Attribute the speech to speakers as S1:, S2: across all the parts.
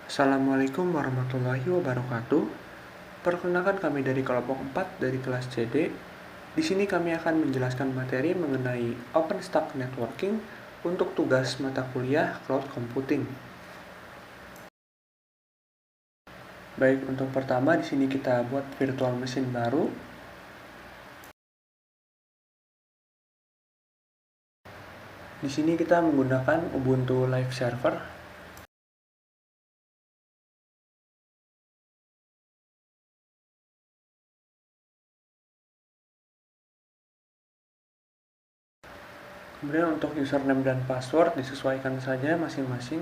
S1: Assalamualaikum warahmatullahi wabarakatuh. Perkenalkan kami dari kelompok 4 dari kelas CD. Di sini kami akan menjelaskan materi mengenai OpenStack Networking untuk tugas mata kuliah Cloud Computing. Baik, untuk pertama di sini kita buat virtual machine baru. Di sini kita menggunakan Ubuntu Live Server. Kemudian untuk username dan password disesuaikan saja masing-masing.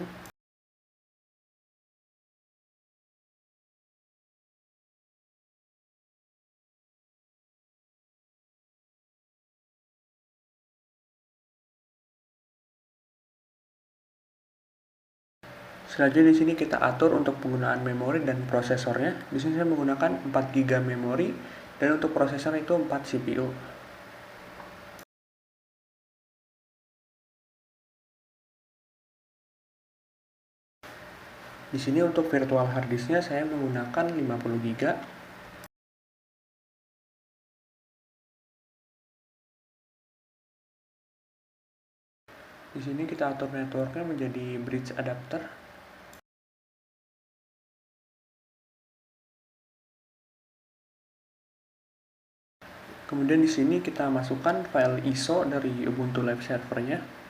S1: Selanjutnya di sini kita atur untuk penggunaan memori dan prosesornya. Di sini saya menggunakan 4 GB memori dan untuk prosesor itu 4 CPU. Di sini untuk virtual hard disknya saya menggunakan 50 GB. Di sini kita atur networknya menjadi bridge adapter. Kemudian di sini kita masukkan file ISO dari Ubuntu Live Server-nya.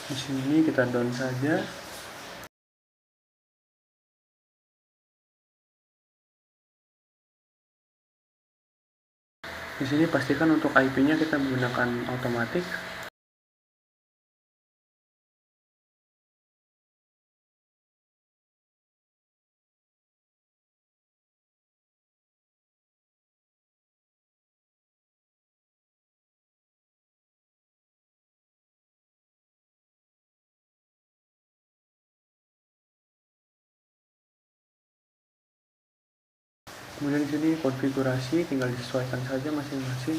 S1: Di sini kita down saja. Di sini pastikan untuk IP-nya kita menggunakan otomatik. Kemudian di sini konfigurasi tinggal disesuaikan saja masing-masing.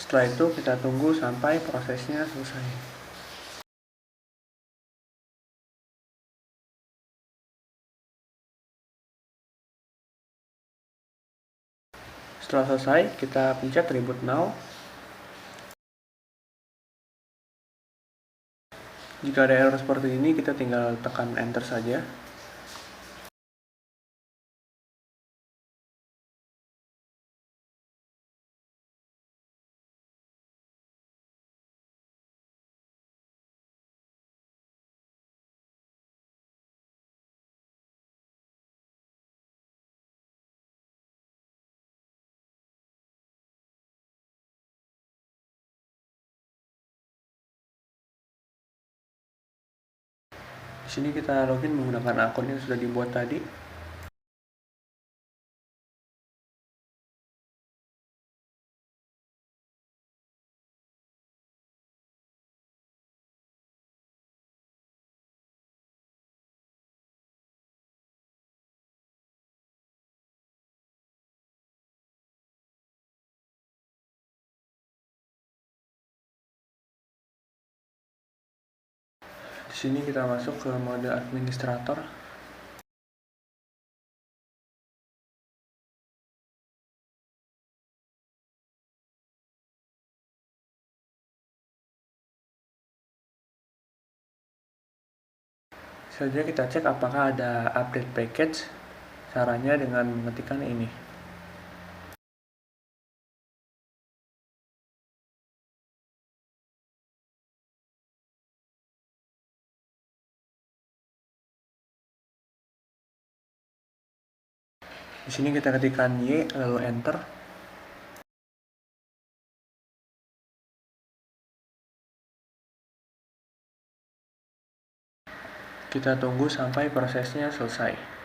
S1: Setelah itu kita tunggu sampai prosesnya selesai. Setelah selesai, kita pencet reboot now. Jika ada error seperti ini, kita tinggal tekan enter saja. Di sini kita login menggunakan akun yang sudah dibuat tadi. Di sini kita masuk ke mode administrator. Saja kita cek apakah ada update package. Caranya dengan mengetikkan ini. Di sini kita ketikkan Y lalu enter. Kita tunggu sampai prosesnya selesai.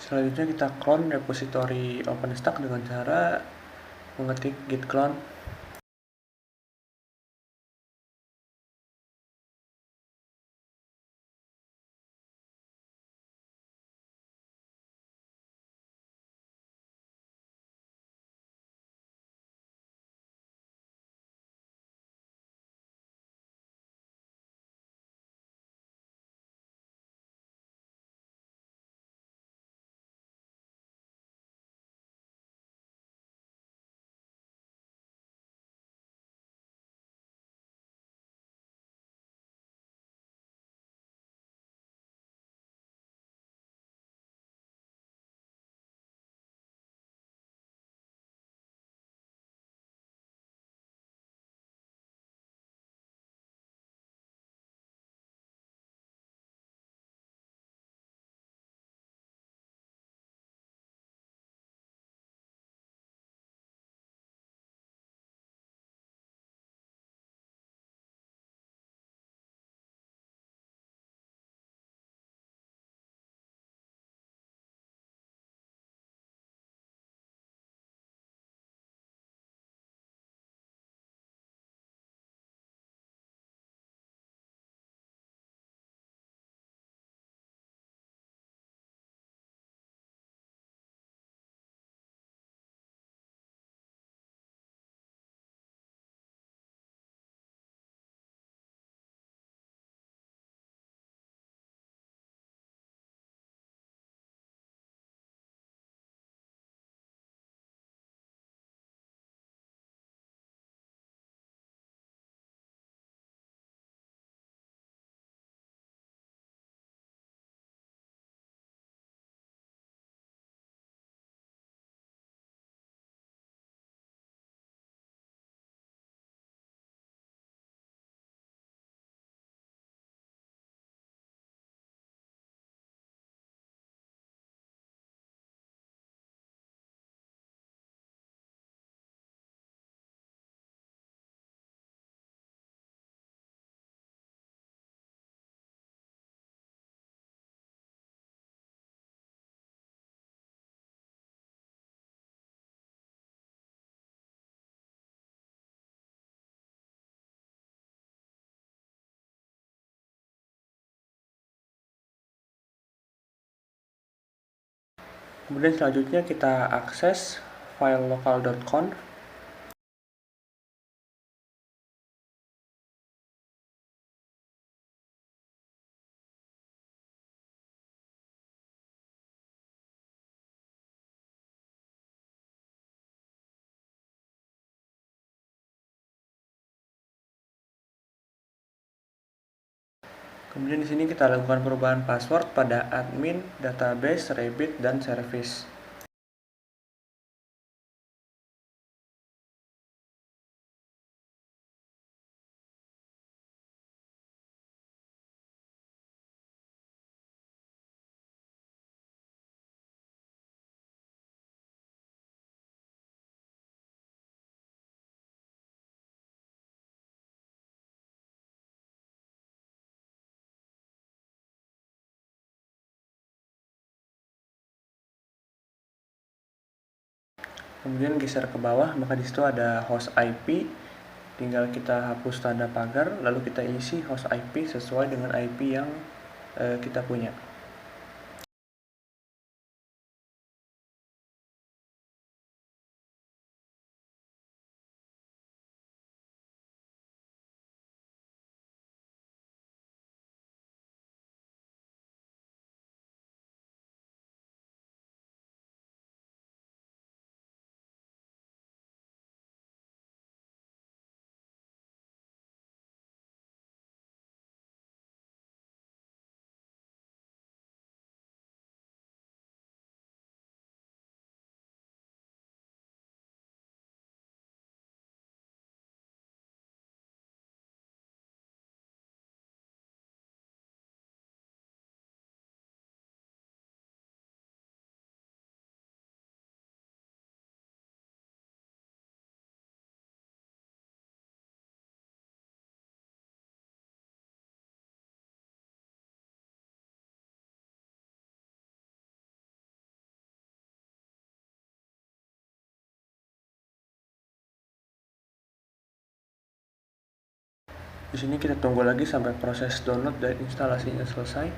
S1: Selanjutnya kita clone repository OpenStack dengan cara mengetik git clone. Kemudian selanjutnya kita akses file local.conf. Kemudian di sini kita lakukan perubahan password pada admin, database, rabbit, dan service. Kemudian geser ke bawah, maka di situ ada host IP. Tinggal kita hapus tanda pagar, lalu kita isi host IP sesuai dengan IP yang kita punya. Di sini kita tunggu lagi sampai proses download dan instalasinya selesai.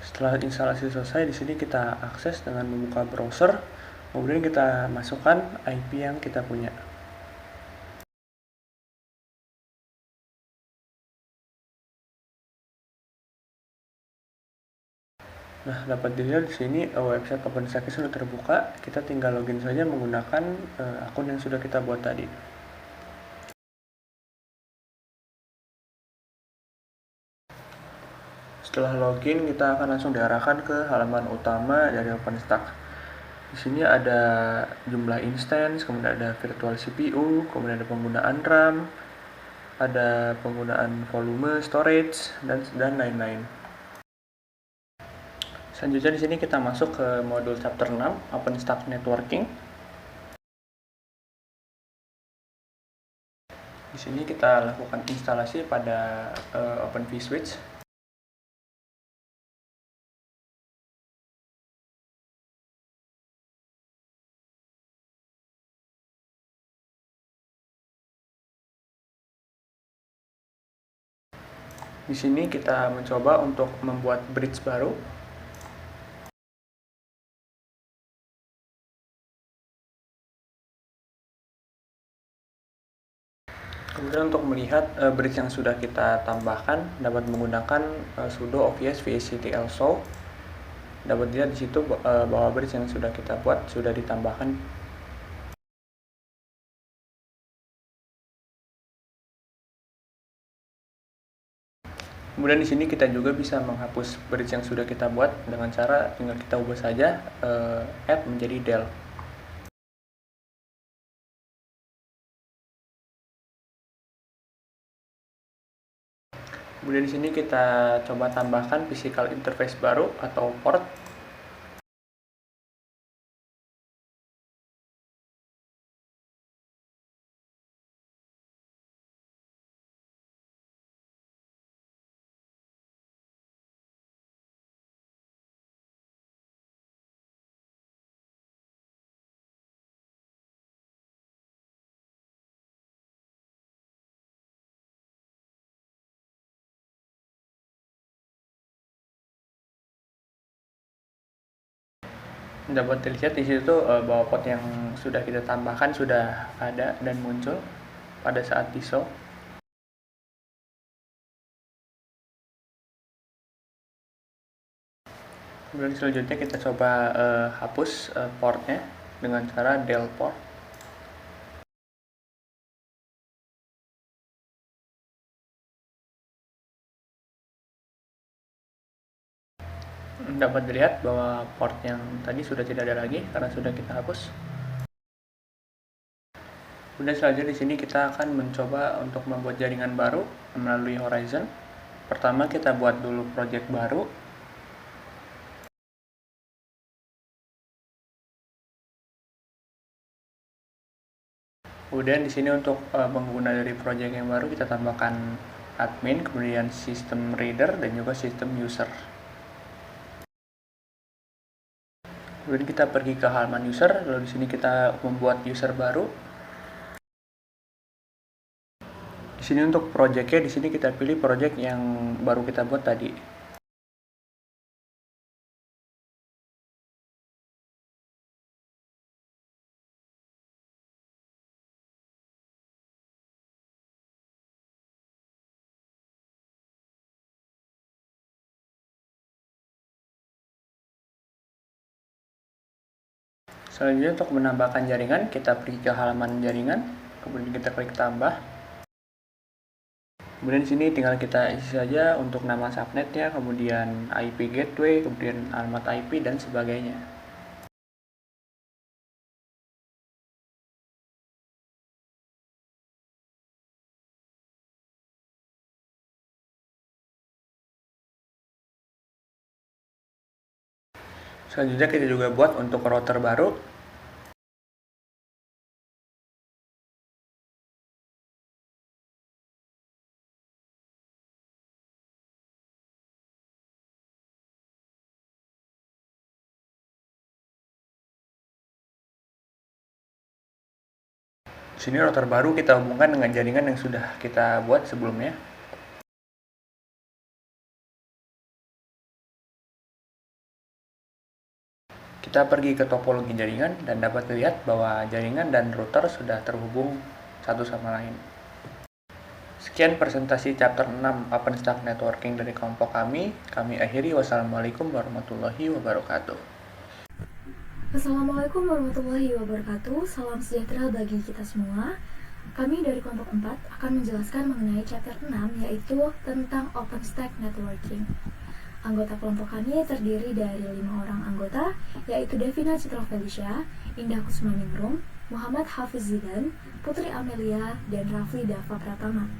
S1: Setelah instalasi selesai, di sini kita akses dengan membuka browser, kemudian kita masukkan IP yang kita punya. Nah, dapat dilihat di sini website OpenStack sudah terbuka. Kita tinggal login saja menggunakan akun yang sudah kita buat tadi. Setelah login, kita akan langsung diarahkan ke halaman utama dari OpenStack. Di sini ada jumlah instance, kemudian ada virtual CPU, kemudian ada penggunaan RAM, ada penggunaan volume, storage, dan lain-lain. Selanjutnya di sini kita masuk ke modul chapter 6, OpenStack Networking. Di sini kita lakukan instalasi pada Open vSwitch. Di sini kita mencoba untuk membuat bridge baru. Kemudian untuk melihat bridge yang sudah kita tambahkan dapat menggunakan sudo obvious vctl show. Dapat dilihat di situ bahwa bridge yang sudah kita buat sudah ditambahkan. Kemudian di sini kita juga bisa menghapus bridge yang sudah kita buat dengan cara tinggal kita ubah saja add menjadi del. Kemudian di sini kita coba tambahkan physical interface baru atau port. Dapat dilihat di situ bahwa port yang sudah kita tambahkan sudah ada dan muncul pada saat di show. Kemudian selanjutnya kita coba hapus portnya dengan cara del port. Dapat dilihat bahwa port yang tadi sudah tidak ada lagi karena sudah kita hapus. Kemudian selanjutnya di sini kita akan mencoba untuk membuat jaringan baru melalui Horizon. Pertama kita buat dulu project baru. Kemudian di sini untuk pengguna dari project yang baru kita tambahkan admin, kemudian system reader dan juga system user. Kemudian kita pergi ke halaman user, lalu di sini kita membuat user baru. Di sini untuk projectnya, di sini kita pilih project yang baru kita buat tadi. Selanjutnya untuk menambahkan jaringan, kita pergi ke halaman jaringan, kemudian kita klik tambah. Kemudian di sini tinggal kita isi saja untuk nama subnetnya, kemudian IP gateway, kemudian alamat IP dan sebagainya. Selanjutnya kita juga buat untuk router baru. Di sini router baru kita hubungkan dengan jaringan yang sudah kita buat sebelumnya. Kita pergi ke topologi jaringan dan dapat lihat bahwa jaringan dan router sudah terhubung satu sama lain. Sekian presentasi chapter 6 OpenStack Networking dari kelompok kami. Kami akhiri. Wassalamualaikum warahmatullahi wabarakatuh.
S2: Assalamualaikum warahmatullahi wabarakatuh. Salam sejahtera bagi kita semua. Kami dari kelompok 4 akan menjelaskan mengenai chapter 6, yaitu tentang OpenStack Networking. Anggota kelompok kami terdiri dari 5 orang anggota, yaitu Devina Citra Felicia, Indah Kusmaningrum, Muhammad Hafiz Zidan, Putri Amelia, dan Rafli Dava Pratama.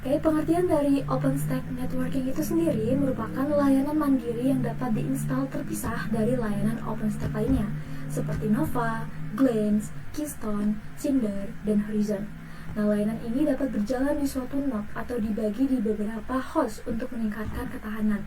S2: Oke, pengertian dari OpenStack Networking itu sendiri merupakan layanan mandiri yang dapat diinstal terpisah dari layanan OpenStack lainnya, seperti Nova, Glance, Keystone, Cinder, dan Horizon. Nah, layanan ini dapat berjalan di suatu node atau dibagi di beberapa host untuk meningkatkan ketahanan.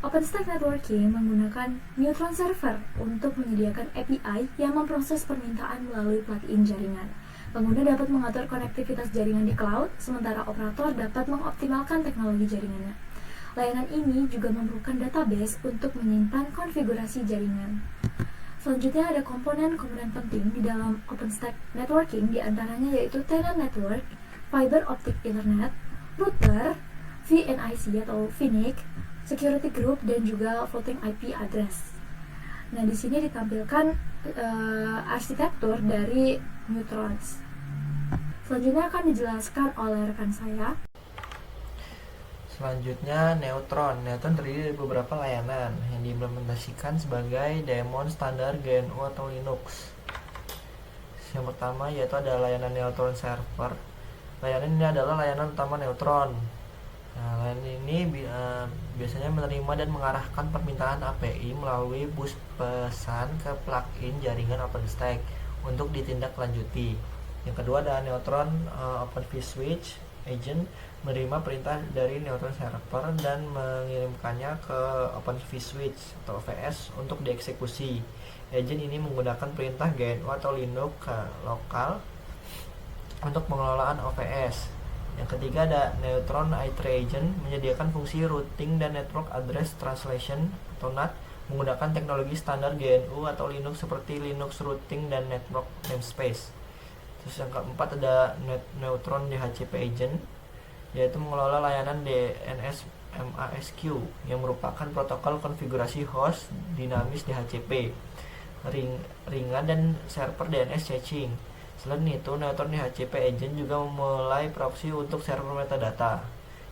S2: OpenStack Networking menggunakan Neutron Server untuk menyediakan API yang memproses permintaan melalui plugin jaringan. Pengguna dapat mengatur konektivitas jaringan di cloud, sementara operator dapat mengoptimalkan teknologi jaringannya. Layanan ini juga memerlukan database untuk menyimpan konfigurasi jaringan. Selanjutnya ada komponen-komponen penting di dalam OpenStack Networking, diantaranya yaitu Tenant Network, Fiber Optic Internet, Router, VNIC atau VNIC, Security Group, dan juga Floating IP Address. Nah, di sini ditampilkan arsitektur dari Neutrons. Selanjutnya akan dijelaskan oleh rekan saya.
S3: Selanjutnya Neutron. Neutron terdiri dari beberapa layanan yang diimplementasikan sebagai daemon standar GNU atau Linux. Yang pertama yaitu ada layanan Neutron Server. Layanan ini adalah layanan utama Neutron. Nah, layanan ini biasanya menerima dan mengarahkan permintaan API melalui bus pesan ke plugin jaringan OpenStack untuk ditindaklanjuti. Yang kedua ada Neutron Open vSwitch Agent, menerima perintah dari Neutron Server dan mengirimkannya ke Open vSwitch atau OVS untuk dieksekusi. Agent ini menggunakan perintah GNU atau Linux lokal untuk pengelolaan OVS. Yang ketiga ada Neutron I3 Agent, menyediakan fungsi routing dan network address translation atau NAT menggunakan teknologi standar GNU atau Linux seperti Linux routing dan network namespace. Terus yang keempat ada Neutron DHCP Agent, yaitu mengelola layanan DNS MASQ yang merupakan protokol konfigurasi host dinamis DHCP, ringan dan server DNS caching. Selain itu, Neutron DHCP Agent juga memulai proxy untuk server metadata.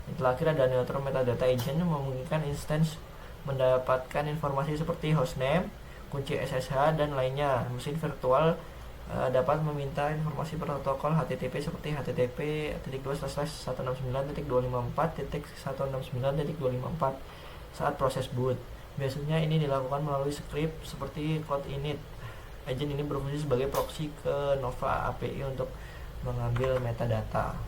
S3: Yang terakhir ada Neutron Metadata Agent yang memungkinkan instance mendapatkan informasi seperti hostname, kunci SSH, dan lainnya. Mesin virtual dapat meminta informasi protokol HTTP seperti http://169.254.169.254 saat proses boot. Biasanya ini dilakukan melalui script seperti code init. Agent ini berfungsi sebagai proxy ke Nova API untuk mengambil metadata.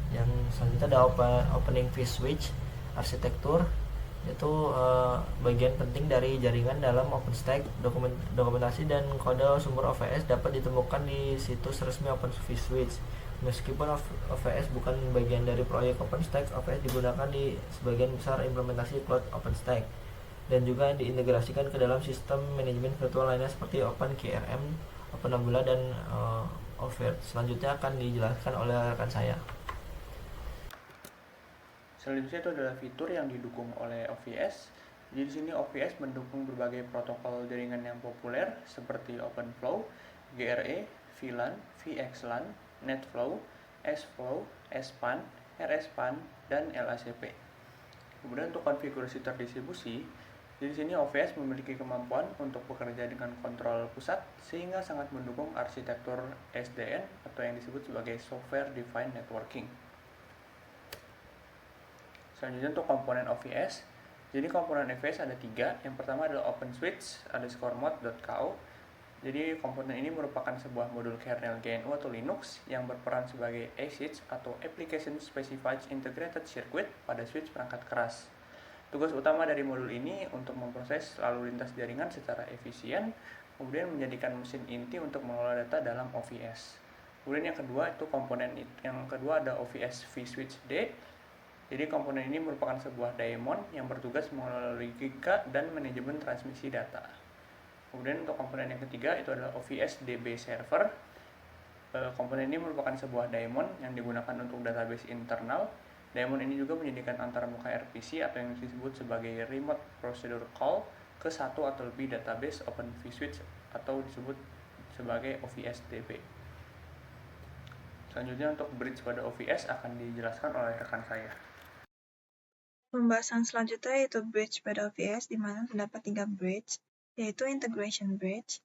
S3: Yang selanjutnya ada opening vSwitch arsitektur, yaitu bagian penting dari jaringan dalam OpenStack. Dokumentasi dan kode sumber OVS dapat ditemukan di situs resmi Open vSwitch. Meskipun OVS bukan bagian dari proyek OpenStack, OVS digunakan di sebagian besar implementasi cloud OpenStack dan juga diintegrasikan ke dalam sistem manajemen virtual lainnya seperti OpenKRM, OpenNebula, dan Ovird. Selanjutnya akan dijelaskan oleh rekan saya.
S1: Selanjutnya itu adalah fitur yang didukung oleh OVS. Jadi di sini OVS mendukung berbagai protokol jaringan yang populer seperti OpenFlow, GRE, VLAN, VXLAN, NetFlow, SFlow, SPAN, RSPAN, dan LACP. Kemudian untuk konfigurasi terdistribusi, di sini OVS memiliki kemampuan untuk bekerja dengan kontrol pusat sehingga sangat mendukung arsitektur SDN atau yang disebut sebagai Software Defined Networking. Selanjutnya untuk komponen OVS, Jadi komponen EVS ada 3. Yang pertama adalah OpenSwitch_mode.ko. Jadi komponen ini merupakan sebuah modul kernel GNU atau Linux yang berperan sebagai ASIC atau Application Specified Integrated Circuit pada switch perangkat keras. Tugas utama dari modul ini untuk memproses lalu lintas jaringan secara efisien, kemudian menjadikan mesin inti untuk mengelola data dalam OVS. Kemudian yang kedua itu yang kedua ada OVS vSwitch D. Jadi komponen ini merupakan sebuah daemon yang bertugas mengelola logika dan manajemen transmisi data. Kemudian untuk komponen yang ketiga itu adalah OVS DB Server. Komponen ini merupakan sebuah daemon yang digunakan untuk database internal. Daemon ini juga menyediakan antarmuka RPC atau yang disebut sebagai Remote Procedure Call ke satu atau lebih database Open vSwitch atau disebut sebagai OVS DB. Selanjutnya untuk bridge pada OVS akan dijelaskan oleh rekan saya.
S4: Pembahasan selanjutnya yaitu bridge pada OVS, di mana terdapat 3 bridge, yaitu integration bridge,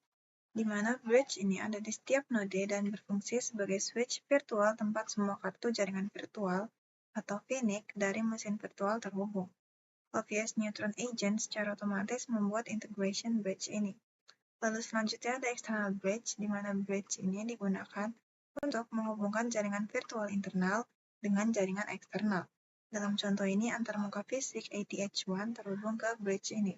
S4: di mana bridge ini ada di setiap node dan berfungsi sebagai switch virtual tempat semua kartu jaringan virtual atau VNIC dari mesin virtual terhubung. OVS Neutron Agent secara otomatis membuat integration bridge ini. Lalu selanjutnya ada external bridge, di mana bridge ini digunakan untuk menghubungkan jaringan virtual internal dengan jaringan eksternal. Dalam contoh ini, antarmuka fisik ATH1 terhubung ke bridge ini.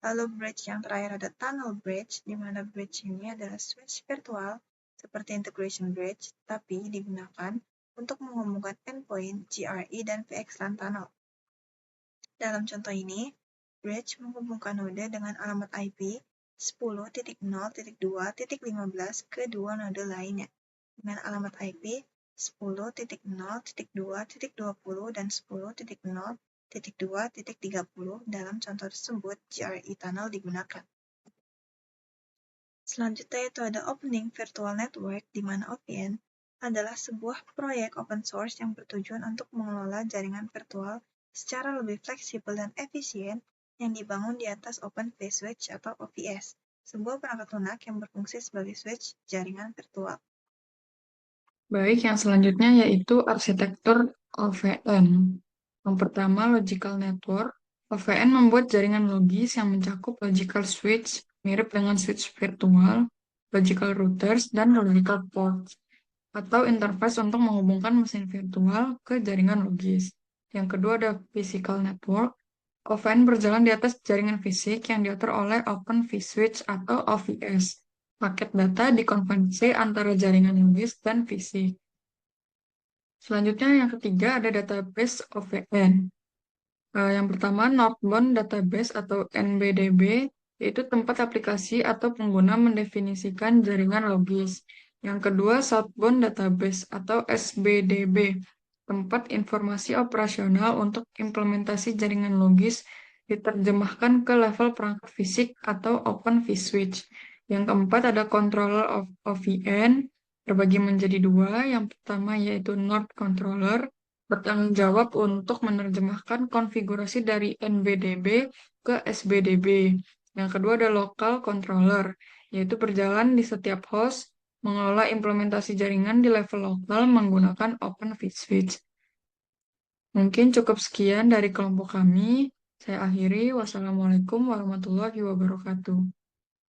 S4: Lalu bridge yang terakhir ada tunnel bridge, di mana bridge ini adalah switch virtual seperti integration bridge, tapi digunakan untuk menghubungkan endpoint, GRE, dan VXLAN tunnel. Dalam contoh ini, bridge menghubungkan node dengan alamat IP 10.0.2.15 ke dua node lainnya, dengan alamat IP 10.0.2.20 dan 10.0.2.30. Dalam contoh tersebut, GRE tunnel digunakan. Selanjutnya itu ada Opening Virtual Network, di mana OVN adalah sebuah proyek open source yang bertujuan untuk mengelola jaringan virtual secara lebih fleksibel dan efisien yang dibangun di atas Open vSwitch atau OVS, sebuah perangkat lunak yang berfungsi sebagai switch jaringan virtual.
S5: Baik, yang selanjutnya yaitu arsitektur OVN. Yang pertama, logical network. OVN membuat jaringan logis yang mencakup logical switch, mirip dengan switch virtual, logical routers, dan logical ports, atau interface untuk menghubungkan mesin virtual ke jaringan logis. Yang kedua ada physical network. OVN berjalan di atas jaringan fisik yang diatur oleh Open vSwitch atau OVS. Paket data dikonvensi antara jaringan logis dan fisik. Selanjutnya yang ketiga ada database OVN. Yang pertama Northbound Database atau NBDB, yaitu tempat aplikasi atau pengguna mendefinisikan jaringan logis. Yang kedua Southbound Database atau SBDB, tempat informasi operasional untuk implementasi jaringan logis diterjemahkan ke level perangkat fisik atau Open vSwitch. Yang keempat ada Controller of OVN, terbagi menjadi dua. Yang pertama yaitu Node Controller, bertanggung jawab untuk menerjemahkan konfigurasi dari NBDB ke SBDB. Yang kedua ada Local Controller, yaitu berjalan di setiap host, mengelola implementasi jaringan di level lokal menggunakan Open vSwitch. Mungkin cukup sekian dari kelompok kami. Saya akhiri. Wassalamualaikum warahmatullahi wabarakatuh.